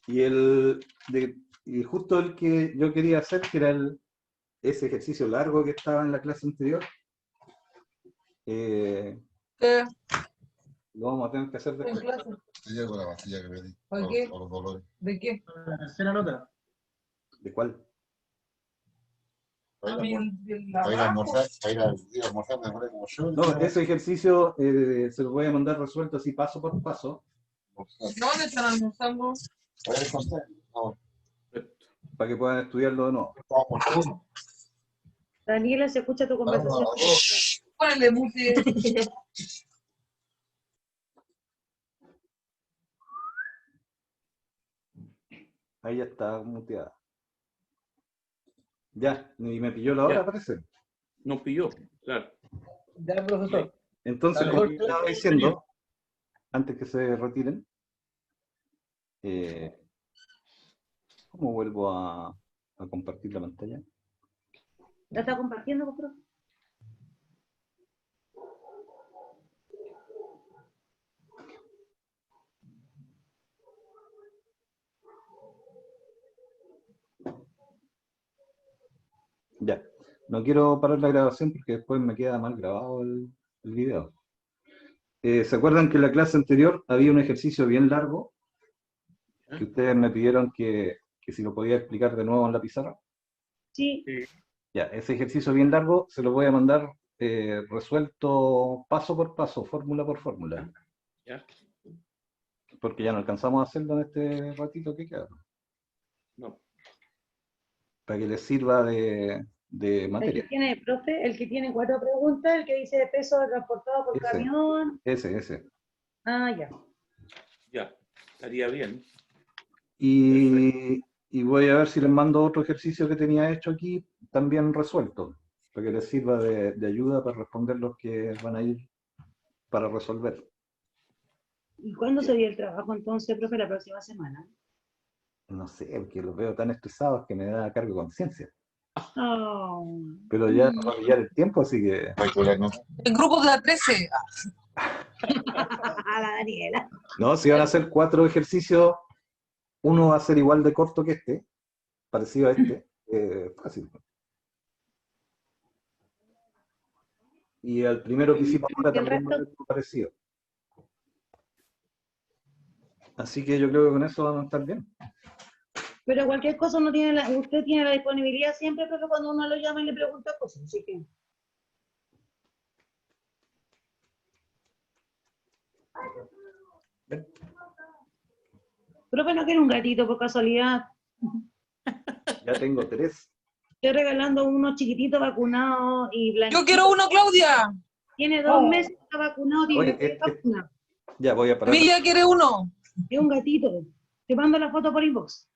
[SPEAKER 1] Y justo el que yo quería hacer, que era ese ejercicio largo que estaba en la clase anterior, lo vamos a tener que hacer después.
[SPEAKER 11] Con la pastilla que me di.
[SPEAKER 8] ¿Por qué?
[SPEAKER 11] Por los dolores.
[SPEAKER 8] ¿De qué?
[SPEAKER 5] La tercera nota.
[SPEAKER 1] ¿De cuál?
[SPEAKER 11] Para ir a almorzar, ir a almorzar, me muere como yo.
[SPEAKER 1] No, ese ejercicio se lo voy a mandar resuelto así paso por paso.
[SPEAKER 8] ¿Dónde están almorzando?
[SPEAKER 1] Para que puedan estudiarlo de nuevo.
[SPEAKER 4] Daniela, se escucha tu conversación.
[SPEAKER 8] Ponle mute.
[SPEAKER 1] Ahí ya está muteada. Ya, y me pilló la hora,
[SPEAKER 2] Ya.
[SPEAKER 1] parece.
[SPEAKER 2] Nos pilló, claro.
[SPEAKER 5] Ya, profesor.
[SPEAKER 1] Entonces,
[SPEAKER 5] Dale,
[SPEAKER 1] como
[SPEAKER 5] Jorge.
[SPEAKER 1] estaba diciendo, antes que se retiren, ¿cómo vuelvo a compartir la pantalla?
[SPEAKER 4] ¿La está compartiendo, profe?
[SPEAKER 1] Ya. No quiero parar la grabación porque después me queda mal grabado el video. ¿Se acuerdan que en la clase anterior había un ejercicio bien largo que ustedes me pidieron que si lo podía explicar de nuevo en la pizarra?
[SPEAKER 4] Sí.
[SPEAKER 1] Ya, ese ejercicio bien largo se lo voy a mandar resuelto paso por paso, fórmula por fórmula.
[SPEAKER 2] Ya.
[SPEAKER 1] Porque ya no alcanzamos a hacerlo en este ratito que queda.
[SPEAKER 2] No.
[SPEAKER 1] Para que les sirva de
[SPEAKER 4] El que
[SPEAKER 1] materia.
[SPEAKER 4] tiene, profe, el que tiene 4 preguntas, el que dice peso transportado por
[SPEAKER 1] Ese.
[SPEAKER 4] camión.
[SPEAKER 1] Ese.
[SPEAKER 4] Ah, ya.
[SPEAKER 2] Ya, estaría bien.
[SPEAKER 1] Y voy a ver si les mando otro ejercicio que tenía hecho aquí, también resuelto, para que les sirva de ayuda para responder los que van a ir para resolver.
[SPEAKER 4] ¿Y cuándo sería el trabajo entonces, profe? La próxima semana.
[SPEAKER 1] No sé, porque los veo tan estresados que me da cargo de conciencia.
[SPEAKER 4] Oh.
[SPEAKER 1] Pero ya nos va a pillar el tiempo, así que...
[SPEAKER 8] El grupo de la 13.
[SPEAKER 4] A la Daniela.
[SPEAKER 1] No, si van a hacer 4 ejercicios, uno va a ser igual de corto que este, parecido a este, fácil. Y al primero que hicimos ahora también va a ser parecido. Así que yo creo que con eso vamos a estar bien.
[SPEAKER 4] Pero cualquier cosa no tiene usted tiene la disponibilidad siempre, profe, cuando uno lo llama y le pregunta cosas, así que... Profe, ¿no quiere un gatito por casualidad?
[SPEAKER 1] Ya tengo 3.
[SPEAKER 4] Estoy regalando unos chiquititos vacunados y blanquitos.
[SPEAKER 8] Yo quiero uno, Claudia.
[SPEAKER 4] Tiene 2 meses, está vacunado, tiene
[SPEAKER 1] Oye,
[SPEAKER 4] 3 vacunas.
[SPEAKER 1] Ya voy a parar.
[SPEAKER 8] Emilia quiere uno.
[SPEAKER 4] Es un gatito. Te mando la foto por inbox.